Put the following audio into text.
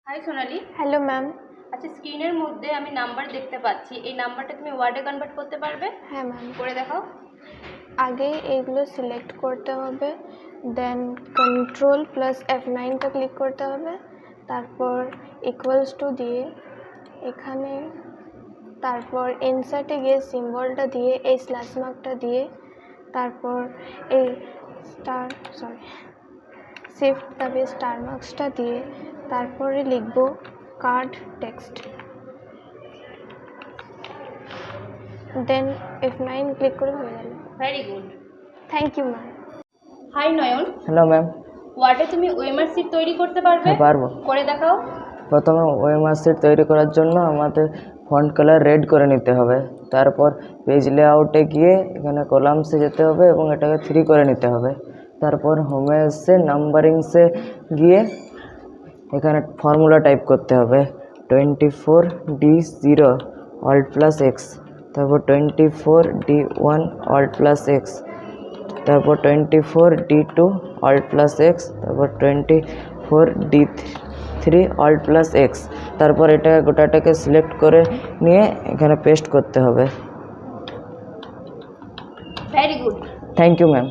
High সোনালি। Hello ma'am. আচ্ছা, স্ক্রিনের মধ্যে আমি নাম্বার দেখতে পাচ্ছি, এই নাম্বারটা তুমি ওয়ার্ডে কনভার্ট করতে পারবে? হ্যাঁ ম্যাম। করে দেখাও। আগে এইগুলো সিলেক্ট করতে হবে, দেন কন্ট্রোল প্লাস F9টা ক্লিক করতে হবে, তারপর ইকুয়ালস টু দিয়ে এখানে, তারপর ইনসার্টে গিয়ে সিম্বলটা দিয়ে এই স্ল্যাশ মার্কটা দিয়ে, তারপর এই শিফট দাবিয়ে স্টার মার্কসটা দিয়ে তারপরে লিখব কার্ড টেক্সট, দেন F9 ক্লিক করে হয়ে গেল। Very good, thank you ma'am. Hi Nayan. Hello ma'am. ওয়ার্ডে তুমি ওএমআর শিট তৈরি করতে পারবে? হ্যাঁ পারবো। করে দেখাও। প্রথমে ওএমআর শিট তৈরি করার জন্য আমাদের ফন্ট কালার রেড করে নিতে হবে, তারপর পেজ লেআউটে গিয়ে এখানে কলামসে যেতে হবে এবং এটাকে 3 করে নিতে হবে। তারপর হোমে এসে নাম্বারিংসে গিয়ে এখানে ফর্মুলা টাইপ করতে হবে 24D0 alt প্লাস এক্স, তারপর 24D1 alt প্লাস এক্স, তারপর 24D2 alt প্লাস এক্স, তারপর 24D3 alt প্লাস এক্স। তারপর এটা গোটাটাকে সিলেক্ট করে নিয়ে এখানে পেস্ট করতে হবে। Very good, thank you ma'am.